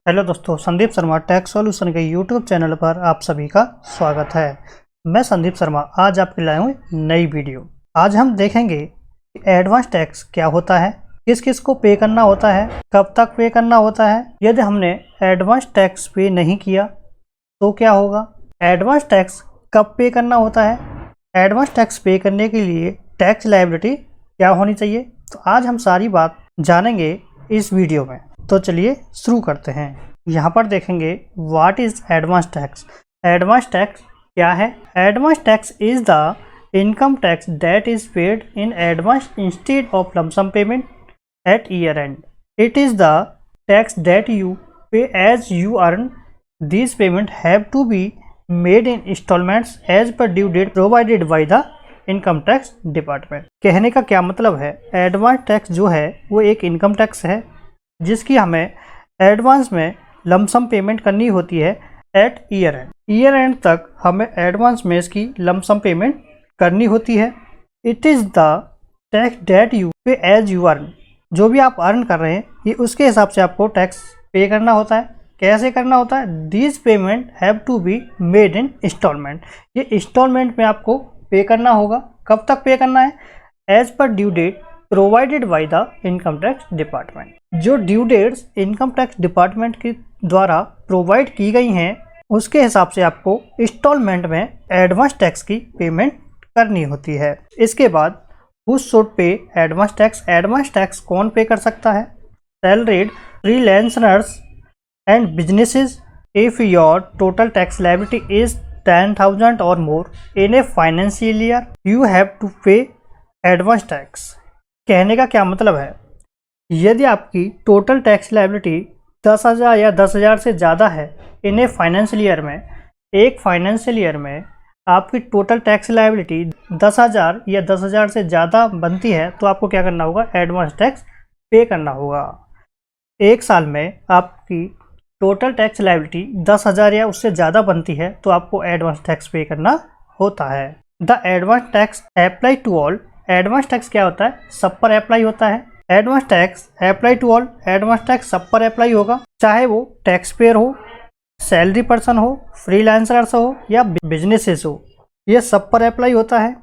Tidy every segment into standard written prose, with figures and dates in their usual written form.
Hello दोस्तों, Sandeep Sharma tax solution के YouTube channel पर आप सभी का स्वागत है। मैं संदीप शर्मा आज आपके लाया हूँ नई वीडियो। आज हम देखेंगे कि एडवांस टैक्स क्या होता है, किस किस को पे करना होता है, कब तक पे करना होता है, यदि हमने एडवांस टैक्स पे नहीं किया तो क्या होगा, एडवांस टैक्स कब पे करना होता है, एडवांस टैक्स पे करने के लिए टैक्स लायबिलिटी क्या होनी चाहिए। तो आज हम सारी बात जानेंगे इस वीडियो में। तो चलिए शुरू करते हैं। यहाँ पर देखेंगे what is advance tax. Advance tax क्या है? Advance tax is the income tax that is paid in advance instead of lump sum payment at year end. It is the tax that you pay as you earn. This payment have to be made in installments as per due date provided by the income tax department. कहने का क्या मतलब है, advance tax जो है वो एक income tax है जिसकी हमें एडवांस में लमसम पेमेंट करनी होती है at year end. Year end तक हमें एडवांस में इसकी लमसम पेमेंट करनी होती है। It is the tax date you pay as you earn. जो भी आप अर्न कर रहे हैं ये उसके हिसाब से आपको टैक्स पे करना होता है। कैसे करना होता है? This payment have to be made in installment. ये इंस्टॉलमेंट में आपको पे करना होगा। कब तक पे करना है? As per due date provided by the income tax department. जो due dates income tax department के द्वारा प्रोवाइड की गई हैं उसके हिसाब से आपको इंस्टॉलमेंट में एडवांस टैक्स की पेमेंट करनी होती है। इसके बाद who should pay advance tax. Advance tax कौन पे कर सकता है? Salaried freelancers and businesses if your total tax liability is 10,000 or more in a financial year you have to pay advance tax। कहने का क्या मतलब है, यदि आपकी टोटल टैक्स लायबिलिटी 10,000 या 10,000 से ज़्यादा है इन ए फाइनेंशियल ईयर में, एक फाइनेंशियल ईयर में आपकी टोटल टैक्स लायबिलिटी 10,000 या 10,000 से ज़्यादा बनती है तो आपको क्या करना होगा? एडवांस टैक्स पे करना होगा। एक साल में आपकी टोटल टैक्स लायबिलिटी 10,000 या उससे ज़्यादा बनती है तो आपको एडवांस टैक्स पे करना होता है। The advance tax apply to all. Advance tax क्या होता है? सब पर अप्लाई होता है। Advance tax apply to all. Advance tax सब पर अप्लाई होगा, चाहे वो टैक्स पेयर हो, सैलरी पर्सन हो, फ्रीलांसर्स हो या बिजनेसेस हो, ये सब पर अप्लाई होता है।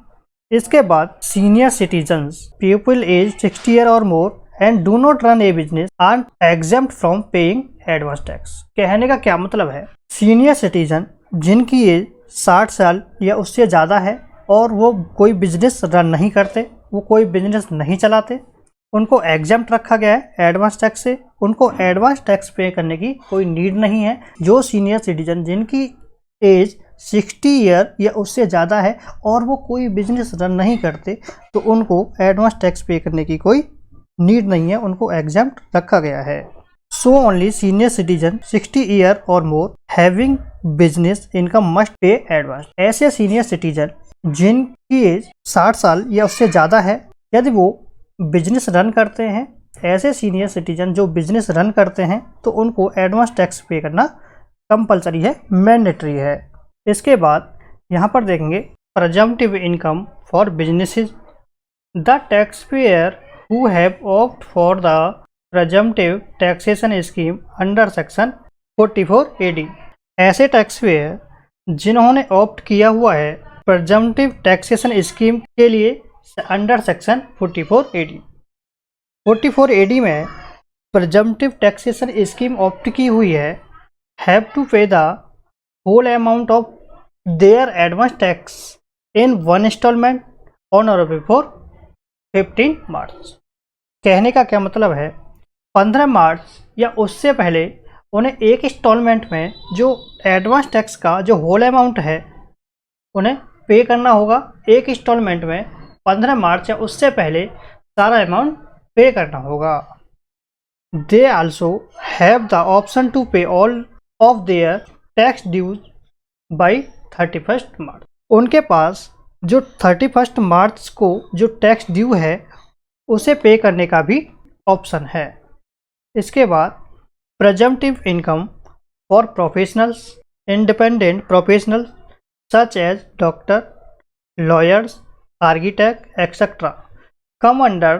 इसके बाद senior citizens, people age 60 year और more and do not run a business are exempt from paying advance tax. कहने का क्या मतलब है, सीनियर सिटीजन जिनकी एज 60 साल या उससे ज़्यादा है और वो कोई बिजनेस रन नहीं करते, वो कोई बिजनेस नहीं चलाते, उनको एग्जेम्प्ट रखा गया है एडवांस टैक्स से। उनको एडवांस टैक्स पे करने की कोई नीड नहीं है। जो सीनियर सिटीजन जिनकी एज 60 ईयर या उससे ज़्यादा है और वो कोई बिजनेस रन नहीं करते तो उनको एडवांस टैक्स पे करने की कोई नीड नहीं है, उनको एग्जेम्प्ट रखा गया है। So only senior citizen 60 year और more having business income must pay advance. ऐसे सीनियर सिटीजन जिनकी एज 60 साल या उससे ज़्यादा है, यदि वो बिजनेस रन करते हैं, ऐसे सीनियर सिटीजन जो बिजनेस रन करते हैं तो उनको एडवांस टैक्स पे करना कंपलसरी है, मैंडेटरी है। इसके बाद यहाँ पर देखेंगे presumptive income for businesses. The tax payer who have opt for the presumptive taxation scheme under section 44 AD। ऐसे टैक्स पेयर जिन्होंने ऑप्ट किया हुआ है प्रेजम्पटिव टैक्सेशन स्कीम के लिए अंडर सेक्शन 44 AD। 44 AD में प्रेजम्पटिव टैक्सेशन स्कीम ऑप्ट की हुई है, have to pay the whole amount of their advance tax in one installment on or before 15 March. कहने का क्या मतलब है, 15 मार्च या उससे पहले उन्हें एक इंस्टॉलमेंट में जो एडवांस टैक्स का जो होल अमाउंट है उन्हें पे करना होगा। एक इंस्टॉलमेंट में 15 मार्च या उससे पहले सारा अमाउंट पे करना होगा। They also have the option to pay all of their tax dues by 31 March. उनके पास जो 31 मार्च को जो टैक्स ड्यू है उसे पे करने का भी ऑप्शन है। इसके बाद presumptive income for professionals, independent professional such as doctor, lawyers, architect etcetera come under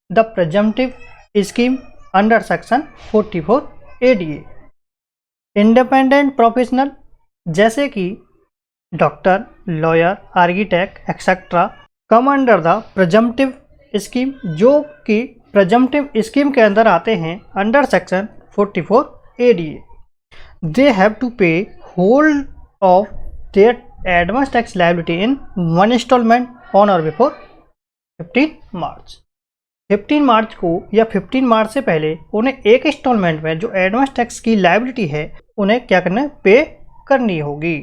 the presumptive scheme under section 44 ADA। Independent professional जैसे कि doctor, lawyer, architect etcetera come under the presumptive scheme, जो कि presumptive scheme के अंदर आते हैं under section 44 ADA। They have to pay whole of their advance tax liability in one installment on or before 15 March. 15 मार्च को या 15 मार्च से पहले उन्हें एक इंस्टॉलमेंट में जो एडवांस टैक्स की लायबिलिटी है उन्हें क्या करना है, पे करनी होगी।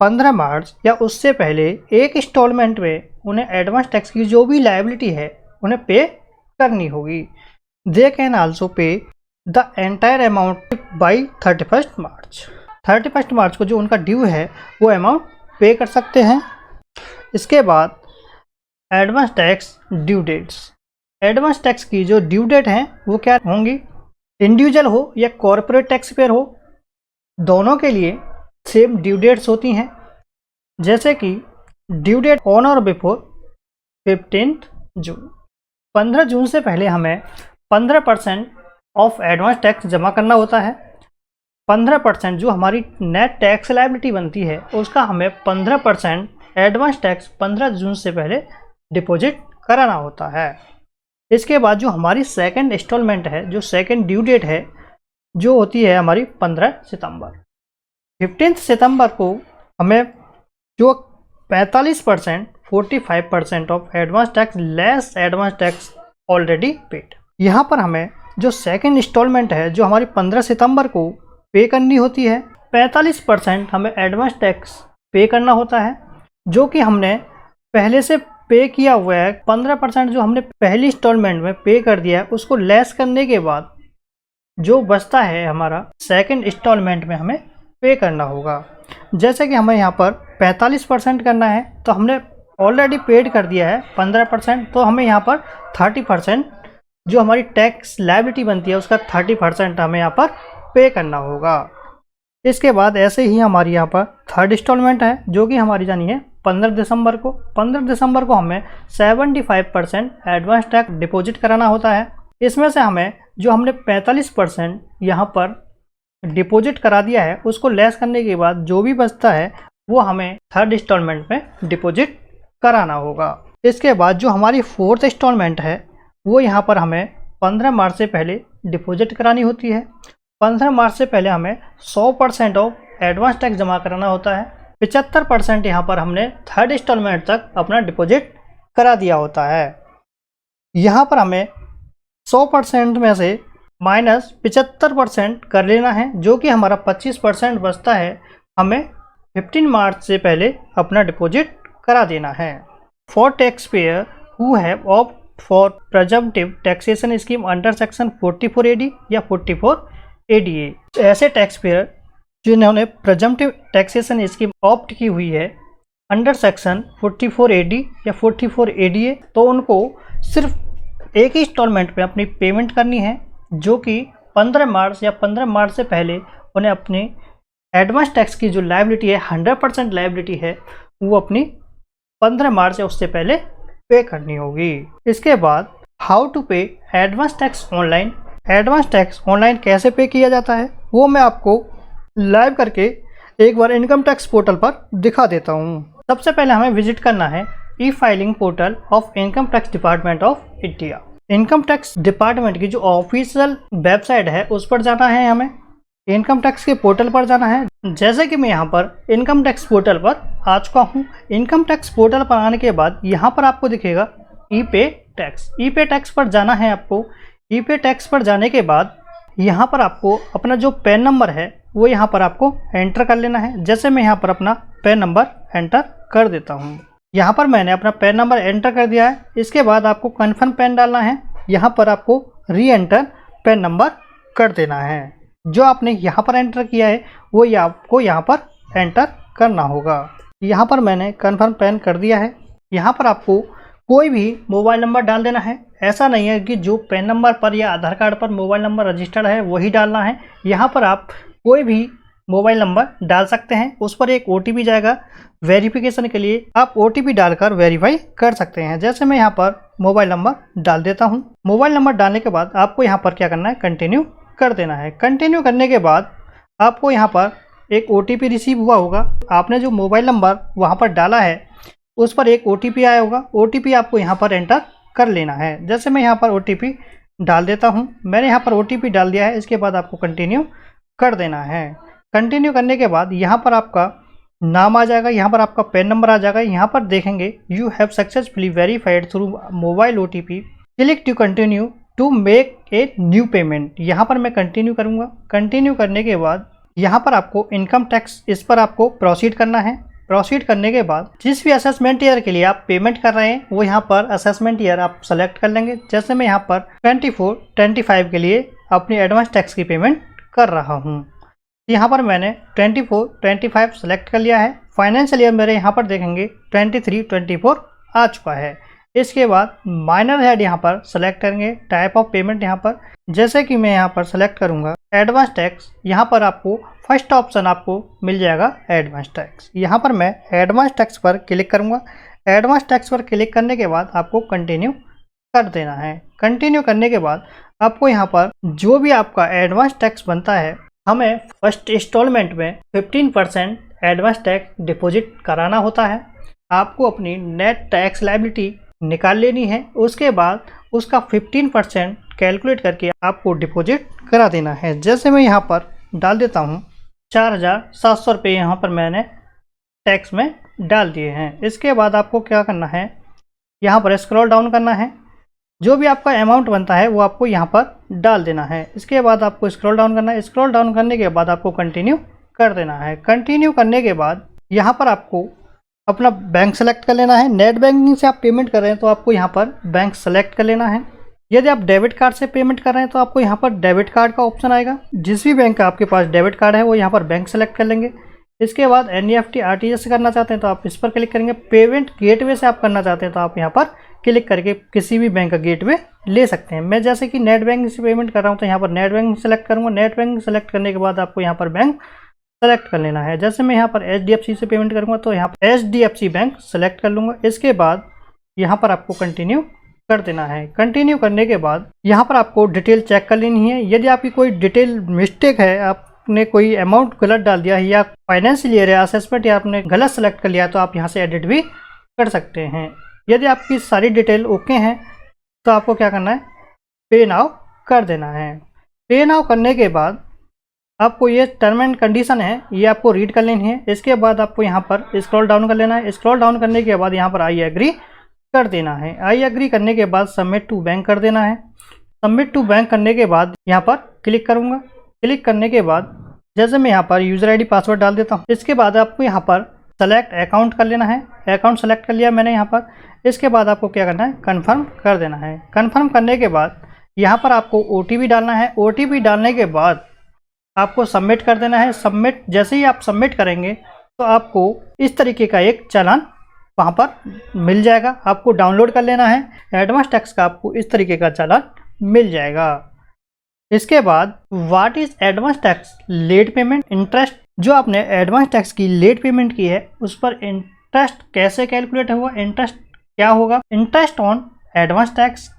15 मार्च या उससे पहले एक इंस्टॉलमेंट में उन्हें एडवांस टैक्स की जो भी लायबिलिटी है उन्हें पे करनी होगी। दे कैन आल्सो पे द एंटायर अमाउंट बाई 31 मार्च। 31 मार्च को जो उनका ड्यू है वो अमाउंट पे कर सकते हैं। इसके बाद advance tax due dates. Advance tax की जो ड्यू डेट हैं वो क्या होंगी, इंडिविजुअल हो या कॉर्पोरेट टैक्स पेयर हो, दोनों के लिए सेम ड्यू डेट्स होती हैं। जैसे कि due date on or before 15 जून। 15 जून से पहले हमें 15% ऑफ एडवांस टैक्स जमा करना होता है। 15% जो हमारी नेट टैक्स लायबिलिटी बनती है उसका हमें 15% एडवांस टैक्स 15 जून से पहले डिपॉजिट कराना होता है। इसके बाद जो हमारी सेकंड इंस्टॉलमेंट है, जो सेकंड ड्यू डेट है, जो होती है हमारी 15 सितंबर। 15 सितंबर को हमें जो 45% 45% of advance tax less advance tax already paid, यहाँ पर हमें जो सेकंड इंस्टॉलमेंट है जो हमारी 15 सितंबर को पे करनी होती है, 45% हमें एडवांस टैक्स पे करना होता है जो कि हमने पहले से पे किया हुआ है। 15% जो हमने पहली इंस्टॉलमेंट में पे कर दिया है उसको लेस करने के बाद जो बचता है हमारा सेकंड इंस्टॉलमेंट में हमें पे करना होगा। जैसे कि हमें यहाँ पर 45% करना है तो हमने ऑलरेडी पेड कर दिया है 15%, तो हमें यहाँ पर 30% जो हमारी टैक्स लायबिलिटी बनती है उसका 30% हमें यहाँ पर पे करना होगा। इसके बाद ऐसे ही हमारी यहाँ पर थर्ड इंस्टॉलमेंट है जो कि हमारी जानी है 15 दिसंबर को। 15 दिसंबर को हमें 75% एडवांस टैक्स डिपॉजिट कराना होता है। इसमें से हमें जो हमने 45% यहाँ पर डिपॉजिट करा दिया है उसको लेस करने के बाद जो भी बचता है वो हमें थर्ड इंस्टॉलमेंट में डिपॉजिट कराना होगा। इसके बाद जो हमारी फोर्थ इंस्टॉलमेंट है वो यहाँ पर हमें 15 मार्च से पहले डिपॉजिट करानी होती है। 15 मार्च से पहले हमें 100% ऑफ एडवांस टैक्स जमा कराना होता है। 75% यहाँ पर हमने थर्ड इंस्टॉलमेंट तक अपना डिपॉजिट करा दिया होता है। यहाँ पर हमें 100% में से माइनस 75% कर लेना है, जो कि हमारा 25% बचता है हमें 15 मार्च से पहले अपना डिपॉजिट करा देना है। For tax payer who have opt for presumptive taxation scheme under section 44 AD या 44 ADA, ऐसे टैक्स पेयर जिन्होंने प्रेजम्पटिव टैक्सेशन स्कीम ऑप्ट की हुई है अंडर सेक्शन 44 AD या 44 ADA, तो उनको सिर्फ एक ही इंस्टॉलमेंट में अपनी पेमेंट करनी है, जो कि 15 मार्च या 15 मार्च से पहले उन्हें अपनी एडवांस टैक्स की जो लायबिलिटी है 100% लायबिलिटी है वो अपनी 15 मार्च या उससे पहले पे करनी होगी। इसके बाद हाउ टू पे advance tax online. Advance tax online कैसे पे किया जाता है वो मैं आपको लाइव करके एक बार इनकम टैक्स पोर्टल पर दिखा देता हूँ। सबसे पहले हमें विजिट करना है ई filing portal of income tax department of India. Income tax department की जो ऑफिशियल वेबसाइट है उस पर जाना है, हमें इनकम टैक्स के पोर्टल पर जाना है। जैसे कि मैं यहाँ पर इनकम टैक्स पोर्टल पर आ चुका हूँ। इनकम टैक्स पोर्टल पर आने के बाद यहाँ पर आपको दिखेगा ई पे टैक्स। ई पे टैक्स पर जाना है आपको। ई पे टैक्स पर जाने के बाद यहाँ पर आपको अपना जो पैन नंबर है वो यहाँ पर आपको एंटर कर लेना है। जैसे मैं यहाँ पर अपना पैन नंबर एंटर कर देता हूँ। यहाँ पर मैंने अपना पैन नंबर एंटर कर दिया है। इसके बाद आपको कन्फर्म पैन डालना है। यहाँ पर आपको री एंटर पैन नंबर कर देना है। जो आपने यहाँ पर एंटर किया है वो आपको यहाँ पर एंटर करना होगा। यहाँ पर मैंने कन्फर्म पैन कर दिया है। यहाँ पर आपको कोई भी मोबाइल नंबर डाल देना है। ऐसा नहीं है कि जो पैन नंबर पर या आधार कार्ड पर मोबाइल नंबर रजिस्टर्ड है वही डालना है। यहाँ पर आप कोई भी मोबाइल नंबर डाल सकते हैं। उस पर एक OTP जाएगा वेरिफिकेशन के लिए। आप OTP डालकर वेरीफाई कर सकते हैं। जैसे मैं यहाँ पर मोबाइल नंबर डाल देता हूँ। मोबाइल नंबर डालने के बाद आपको यहाँ पर क्या करना है, कंटिन्यू कर देना है। कंटिन्यू करने के बाद आपको यहाँ पर एक OTP रिसीव हुआ होगा। आपने जो मोबाइल नंबर वहाँ पर डाला है उस पर एक OTP आया होगा। OTP आपको यहाँ पर एंटर कर लेना है। जैसे मैं यहाँ पर OTP डाल देता हूँ, मैंने यहाँ पर OTP डाल दिया है। इसके बाद आपको कंटिन्यू कर देना है। कंटिन्यू करने के बाद यहाँ पर आपका नाम आ जाएगा, यहाँ पर आपका पैन नंबर आ जाएगा। यहाँ पर देखेंगे you have successfully verified through mobile OTP, click to continue to make a new payment. यहाँ पर मैं कंटिन्यू करूँगा। कंटिन्यू करने के बाद यहाँ पर आपको इनकम टैक्स, इस पर आपको प्रोसीड करना है। प्रोसीड करने के बाद जिस भी असेसमेंट ईयर के लिए आप पेमेंट कर रहे हैं वो यहाँ पर असेसमेंट ईयर आप सेलेक्ट कर लेंगे। जैसे मैं यहाँ पर 24-25 के लिए अपनी एडवांस टैक्स की पेमेंट कर रहा हूँ। यहाँ पर मैंने 24-25 सेलेक्ट कर लिया है। फाइनेंशियल ईयर मेरे यहाँ पर देखेंगे 23-24 आ चुका है। इसके बाद माइनर हेड यहाँ पर सेलेक्ट करेंगे। टाइप ऑफ पेमेंट यहाँ पर जैसे कि मैं यहाँ पर सेलेक्ट करूँगा एडवांस टैक्स, यहाँ पर आपको फर्स्ट ऑप्शन आपको मिल जाएगा एडवांस टैक्स। यहाँ पर मैं एडवांस टैक्स पर क्लिक करूँगा। एडवांस टैक्स पर क्लिक करने के बाद आपको कंटिन्यू कर देना है। कंटिन्यू करने के बाद आपको यहाँ पर जो भी आपका एडवांस टैक्स बनता है, हमें फर्स्ट इंस्टॉलमेंट में 15% एडवांस टैक्स डिपॉजिट कराना होता है। आपको अपनी नेट टैक्स लायबिलिटी निकाल लेनी है। उसके बाद उसका 15% कैलकुलेट करके आपको डिपॉजिट करा देना है। जैसे मैं यहाँ पर डाल देता हूँ 4,700 रुपये यहाँ पर मैंने टैक्स में डाल दिए हैं। इसके बाद आपको क्या करना है, यहाँ पर स्क्रॉल डाउन करना है। जो भी आपका अमाउंट बनता है वो आपको यहाँ पर डाल देना है। इसके बाद आपको स्क्रॉल डाउन करना है। स्क्रॉल डाउन करने के बाद आपको कंटिन्यू कर देना है। कंटिन्यू करने के बाद यहाँ पर आपको अपना बैंक सेलेक्ट कर लेना है। नेट बैंकिंग से आप पेमेंट कर रहे हैं तो आपको यहाँ पर बैंक सेलेक्ट कर लेना है। यदि आप डेबिट कार्ड से पेमेंट कर रहे हैं तो आपको यहाँ पर डेबिट कार्ड का ऑप्शन आएगा। जिस भी बैंक का आपके पास डेबिट कार्ड है वो यहाँ पर बैंक सेलेक्ट कर लेंगे। इसके बाद NEFT RTGS से करना चाहते हैं तो आप इस पर क्लिक करेंगे। पेमेंट गेटवे से आप करना चाहते हैं तो आप यहाँ पर क्लिक करके किसी भी बैंक का गेटवे ले सकते हैं। मैं जैसे कि नेट बैंकिंग से पेमेंट कर रहा हूँ तो यहाँ पर नेट बैंकिंग सेलेक्ट करूँगा। नेट बैंकिंग सेलेक्ट करने के बाद आपको यहाँ पर बैंक सेलेक्ट कर लेना है। जैसे मैं यहाँ पर HDFC से पेमेंट करूँगा तो यहाँ पर HDFC बैंक सेलेक्ट कर लूँगा। इसके बाद यहाँ पर आपको कंटिन्यू कर देना है। कंटिन्यू करने के बाद यहाँ पर आपको डिटेल चेक कर लेनी है। यदि आपकी कोई डिटेल मिस्टेक है, आपने कोई अमाउंट गलत डाल दिया है या फाइनेंशियल ईयर या असेसमेंट या आपने गलत सेलेक्ट कर लिया तो आप यहाँ से एडिट भी कर सकते हैं। यदि आपकी सारी डिटेल ओके हैं तो आपको क्या करना है, पे नाउ कर देना है। पे नाउ करने के बाद आपको ये टर्म एंड कंडीशन है ये आपको रीड कर लेनी है। इसके बाद आपको यहाँ पर स्क्रॉल डाउन कर लेना है। स्क्रॉल डाउन करने के बाद यहाँ पर आई एग्री कर देना है। आई एग्री करने के बाद सबमिट टू बैंक कर देना है। सबमिट टू बैंक करने के बाद यहाँ पर क्लिक करूँगा। क्लिक करने के बाद जैसे मैं यहाँ पर यूज़र ID पासवर्ड डाल देता हूँ। इसके बाद आपको यहाँ पर सेलेक्ट अकाउंट कर लेना है। अकाउंट सेलेक्ट कर लिया मैंने यहाँ पर। इसके बाद आपको क्या करना है, कन्फर्म कर देना है। कन्फर्म करने के बाद यहाँ पर आपको OTP डालना है। OTP डालने के बाद आपको सबमिट कर देना है। सबमिट जैसे ही आप सबमिट करेंगे तो आपको इस तरीके का एक चालान वहाँ पर मिल जाएगा। आपको डाउनलोड कर लेना है। एडवांस टैक्स का आपको इस तरीके का चालान मिल जाएगा। इसके बाद what is advance tax late payment interest, जो आपने एडवांस टैक्स की लेट पेमेंट की है उस पर इंटरेस्ट कैसे कैलकुलेट होगा, इंटरेस्ट क्या होगा। Interest on advance tax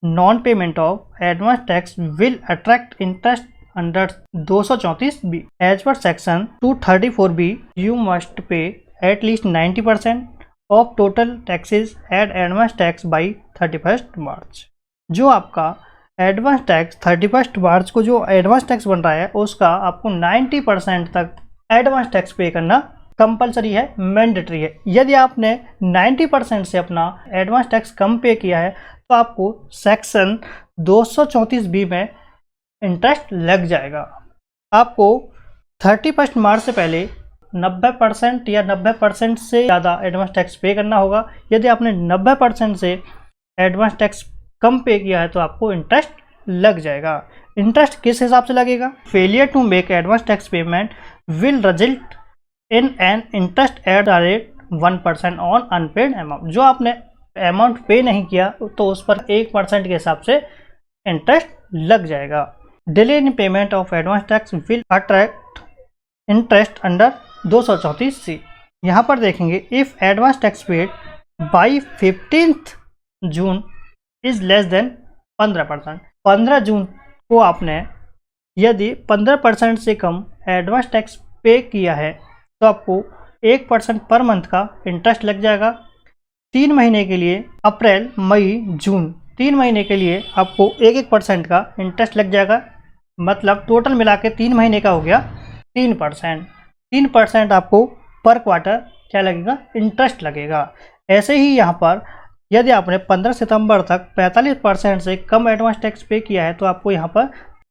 non payment of advance tax will attract interest under 234B as per section 234B you must pay at least 90% of total taxes at advance tax by 31 March. जो आपका advance tax 31 मार्च को जो advance tax बन रहा है उसका आपको 90% तक एडवांस टैक्स पे करना कंपलसरी है, मैंडेटरी है। यदि आपने 90% से अपना एडवांस टैक्स कम पे किया है तो आपको सेक्शन 234B में इंटरेस्ट लग जाएगा। आपको 31 मार्च से पहले 90% या 90% से ज़्यादा एडवांस टैक्स पे करना होगा। यदि आपने 90% से एडवांस टैक्स कम पे किया है तो आपको इंटरेस्ट लग जाएगा। इंटरेस्ट किस हिसाब से लगेगा, failure to make advance tax payment will result in an interest at the rate 1% on unpaid amount. जो आपने अमाउंट पे नहीं किया तो उस पर 1% के हिसाब से इंटरेस्ट लग जाएगा। Delay in payment of advance tax will attract interest under 234C। यहाँ पर देखेंगे if advance tax paid by 15 June is less than 15%। 15 जून को आपने यदि 15% से कम एडवांस टैक्स पे किया है तो आपको 1% पर मंथ का इंटरेस्ट लग जाएगा। 3 महीने के लिए अप्रैल मई जून 3 महीने के लिए आपको 1% का इंटरेस्ट लग जाएगा। मतलब टोटल मिला के 3 महीने का हो गया 3%। 3% आपको पर क्वार्टर क्या लगेगा, इंटरेस्ट लगेगा। ऐसे ही यहाँ पर यदि आपने 15 सितंबर तक 45% से कम एडवांस टैक्स पे किया है तो आपको यहाँ पर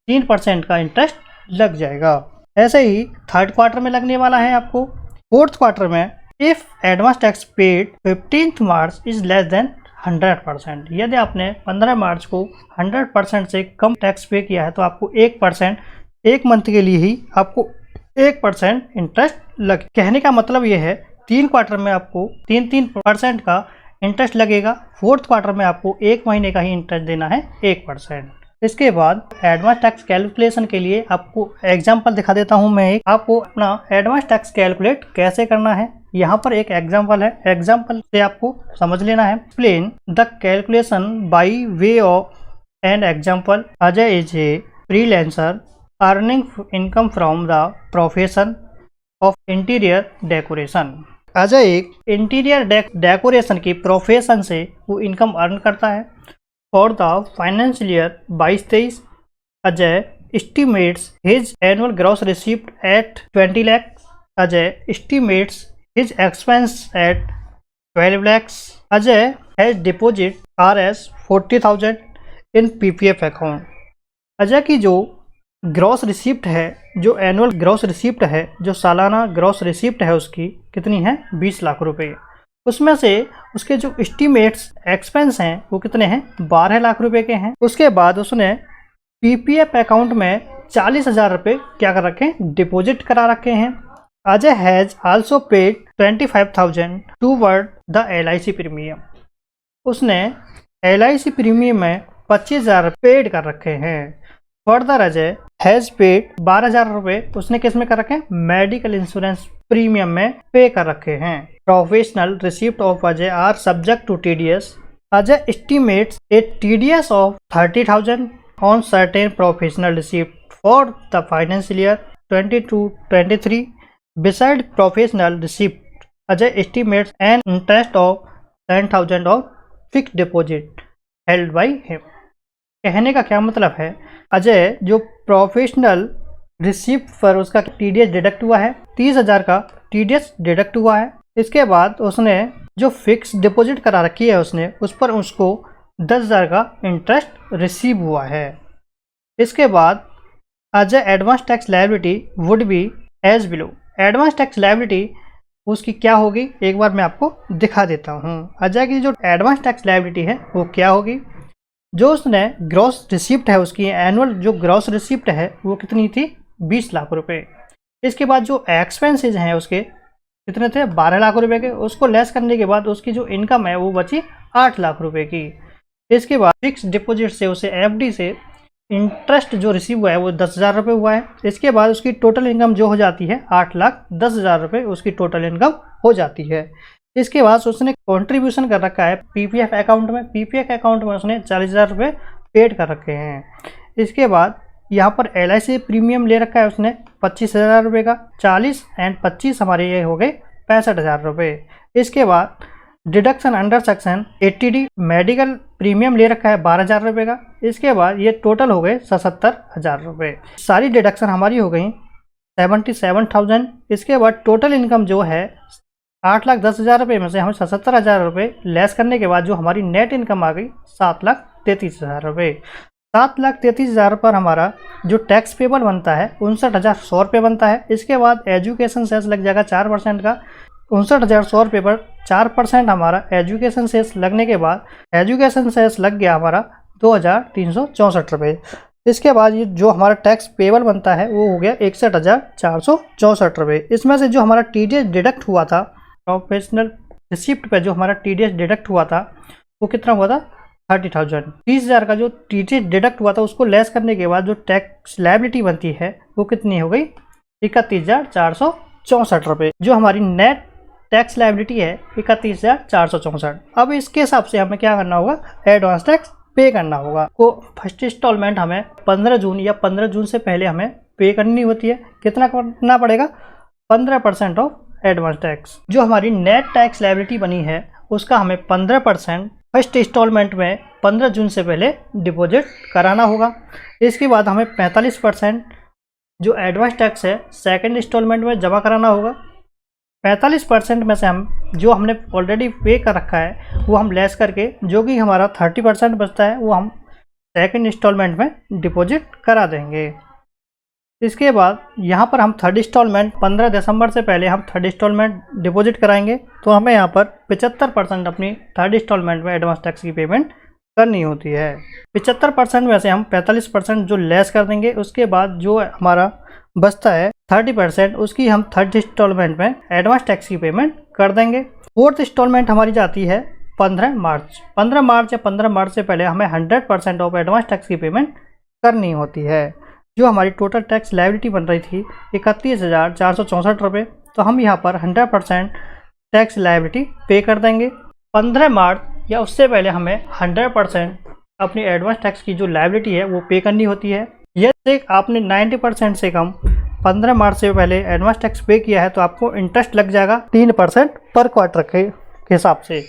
3% का इंटरेस्ट लग जाएगा। ऐसे ही थर्ड क्वार्टर में लगने वाला है आपको। फोर्थ क्वार्टर में if advance tax paid 15 March is less than 100%, यदि आपने 15 मार्च को 100% से कम टैक्स पे किया है तो आपको 1% एक मंथ के लिए ही आपको 1% इंटरेस्ट लगे। कहने का मतलब ये है 3 क्वार्टर में आपको 3% का इंटरेस्ट लगेगा। फोर्थ क्वार्टर में आपको 1 महीने का ही इंटरेस्ट देना है 1%। इसके बाद एडवांस टैक्स कैलकुलेशन के लिए आपको एग्जांपल दिखा देता हूं मैं। आपको अपना एडवांस टैक्स कैलकुलेट कैसे करना है, यहाँ पर एक एग्जांपल है, एग्जांपल से आपको समझ लेना है। Explain the calculation by way of an example. Ajay is a freelancer earning income from the profession of interior decoration. Ajay एक इंटीरियर डेकोरेशन की प्रोफेशन से वो इनकम अर्न करता है। For the financial year 22-23 Ajay estimates his annual gross receipt at 20 lakh. Ajay estimates his expense at 12 lakhs. Ajay has deposit Rs 40,000 in PPF account. Ajay की जो gross receipt है, जो एनुअल ग्रॉस रिसिप्ट है, जो सालाना ग्रॉस रिसिप्ट है उसकी कितनी है, 20 लाख रुपए। उसमें से उसके जो एस्टिमेट्स एक्सपेंस हैं वो कितने हैं, 12 लाख रुपए के हैं। उसके बाद उसने PPF अकाउंट में 40,000 रुपये क्या कर रखे हैं, डिपॉजिट करा रखे हैं। Ajay has also paid 25,000 toward the LIC premium. उसने LIC प्रीमियम में 25,000 पेड कर रखे हैं। फर्दर अजय हैज पेड 12,000 रुपये उसने किस में कर रखे हैं, मेडिकल इंश्योरेंस प्रीमियम में पे कर रखे हैं। Professional receipt of Ajay are subject to TDS। Ajay estimates a TDS of 30,000 on certain professional receipt for the financial year 22-23। Beside professional receipt Ajay estimates an interest of 10,000 of fixed deposit held by him. कहने का क्या मतलब है, अजय जो professional receipt पर उसका TDS deduct हुआ है, 30,000 का TDS डिडक्ट हुआ है। इसके बाद उसने जो फिक्स डिपॉजिट करा रखी है उसने, उस पर उसको 10,000 का इंटरेस्ट रिसीव हुआ है। इसके बाद Ajay advance tax liability would be as below. Advance tax liability उसकी क्या होगी, एक बार मैं आपको दिखा देता हूँ। अजय की जो एडवांस टैक्स लायबिलिटी है वो क्या होगी, जो उसने ग्रॉस रिसिप्ट है उसकी एनुअल जो ग्रॉस रिसिप्ट है वो कितनी थी, 20 लाख रुपए। इसके बाद जो एक्सपेंसेस हैं उसके कितने थे, 12 लाख रुपए के। उसको लेस करने के बाद उसकी जो इनकम है वो बची 8 लाख रुपए की। इसके बाद फिक्स डिपॉजिट से उसे FD से इंटरेस्ट जो रिसीव हुआ है वो 10,000 रुपये हुआ है। इसके बाद उसकी टोटल इनकम जो हो जाती है 8,10,000 रुपये उसकी टोटल इनकम हो जाती है। इसके बाद उसने कंट्रीब्यूशन कर रखा है PPF अकाउंट में। PPF अकाउंट में उसने 40,000 रुपये पेड कर रखे हैं। इसके बाद यहाँ पर LIC प्रीमियम ले रखा है उसने 25,000 रुपये का। 40 एंड 25 हमारे ये हो गए 65,000 रुपये। इसके बाद deduction under section 80D medical premium ले रखा है 12,000 रुपये का। इसके बाद ये टोटल हो गए 77,000 रुपये। सारी डिडक्शन हमारी हो गई 77,000। इसके बाद टोटल इनकम जो है 8,10,000 रुपये में से हम 77,000 रुपये लेस करने के बाद जो हमारी नेट इनकम आ गई 7,33,000 रुपये। 7,33,000 पर हमारा जो टैक्स पेबल बनता है 59,100 रुपये बनता है। इसके बाद एजुकेशन सेस लग जाएगा 4% का। 59,100 रुपये पर 4% हमारा एजुकेशन सेस लगने के बाद एजुकेशन सेस लग गया हमारा 2,364 रुपये। इसके बाद ये जो हमारा टैक्स पेबल बनता है वो हो गया 61,464 रुपये। इसमें से जो हमारा TDS डिडक्ट हुआ था प्रोफेशनल रिसिप्ट पे, जो हमारा TDS डिडक्ट हुआ था वो कितना हुआ था, 30,000। 30,000 का जो TDS डिडक्ट हुआ था उसको लेस करने के बाद जो टैक्स लायबिलिटी बनती है वो कितनी हो गई, 31,464 रुपये। जो हमारी नेट टैक्स लायबिलिटी है 31,464। अब इसके हिसाब से हमें क्या करना होगा, एडवांस टैक्स पे करना होगा। को फर्स्ट इंस्टॉलमेंट हमें 15 जून या 15 जून से पहले हमें पे करनी होती है। कितना करना पड़ेगा? 15% ऑफ एडवांस टैक्स। जो हमारी नेट टैक्स लायबिलिटी बनी है उसका हमें 15% फर्स्ट इंस्टॉलमेंट में 15 जून से पहले डिपॉजिट कराना होगा। इसके बाद हमें 45% जो एडवांस टैक्स है सेकंड इंस्टॉलमेंट में जमा कराना होगा। 45% में से हम जो हमने ऑलरेडी पे कर रखा है वो हम लेस करके जो कि हमारा 30% बचता है वो हम सेकंड इंस्टॉलमेंट में डिपॉजिट करा देंगे। इसके बाद यहाँ पर हम थर्ड इंस्टॉलमेंट 15 दिसंबर से पहले हम थर्ड इंस्टॉलमेंट डिपॉजिट कराएंगे, तो हमें यहाँ पर 75% अपनी थर्ड इंस्टॉलमेंट में एडवांस टैक्स की पेमेंट करनी होती है। 75% में से हम 45% जो लेस कर देंगे, उसके बाद जो हमारा बचता है 30% उसकी हम थर्ड इंस्टॉलमेंट में एडवांस टैक्स की पेमेंट कर देंगे। फोर्थ इंस्टॉलमेंट हमारी जाती है 15 मार्च। 15 मार्च या 15 मार्च से पहले हमें 100% ऑफ एडवांस टैक्स की पेमेंट करनी होती है। जो हमारी टोटल टैक्स लायबिलिटी बन रही थी 31,464 रुपये, तो हम यहाँ पर 100% टैक्स लायबिलिटी पे कर देंगे। 15 मार्च या उससे पहले हमें 100% अपनी एडवांस टैक्स की जो लायबिलिटी है वो पे करनी होती है। यदि आपने 90% से कम 15 मार्च से पहले एडवांस टैक्स पे किया है तो आपको इंटरेस्ट लग जाएगा 3% पर क्वार्टर के हिसाब से।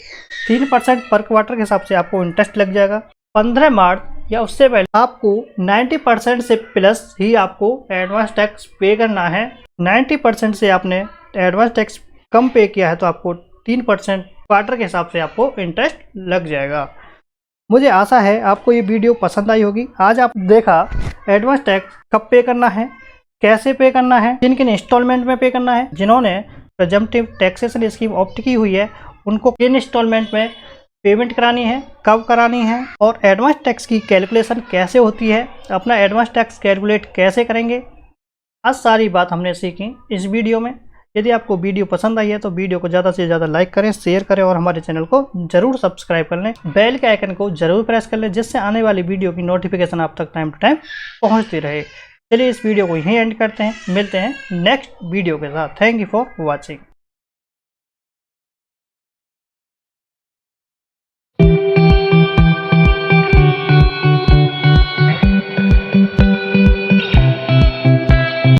3% पर क्वार्टर के हिसाब से आपको इंटरेस्ट लग जाएगा। 15 मार्च या उससे पहले आपको 90% से प्लस ही आपको एडवांस टैक्स पे करना है। 90% से आपने एडवांस टैक्स कम पे किया है तो आपको 3% क्वार्टर के हिसाब से आपको इंटरेस्ट लग जाएगा। मुझे आशा है आपको ये वीडियो पसंद आई होगी। आज आप देखा एडवांस टैक्स कब पे करना है, कैसे पे करना है, किन किन इंस्टॉलमेंट में पे करना है। जिन्होंने प्रिजम्पटिव टैक्सेशन स्कीम ऑप्ट की हुई है उनको किन इंस्टॉलमेंट में पेमेंट करानी है, कब करानी है, और एडवांस टैक्स की कैलकुलेशन कैसे होती है, अपना एडवांस टैक्स कैलकुलेट कैसे करेंगे, आज सारी बात हमने सीखी इस वीडियो में। यदि आपको वीडियो पसंद आई है तो वीडियो को ज़्यादा से ज़्यादा लाइक करें, शेयर करें और हमारे चैनल को ज़रूर सब्सक्राइब कर लें। बेल के आइकन को ज़रूर प्रेस कर लें जिससे आने वाली वीडियो की नोटिफिकेशन आप तक टाइम टू टाइम पहुँचती रहे। चलिए इस वीडियो को यहीं एंड करते हैं, मिलते हैं नेक्स्ट वीडियो के साथ। Thank you for watching.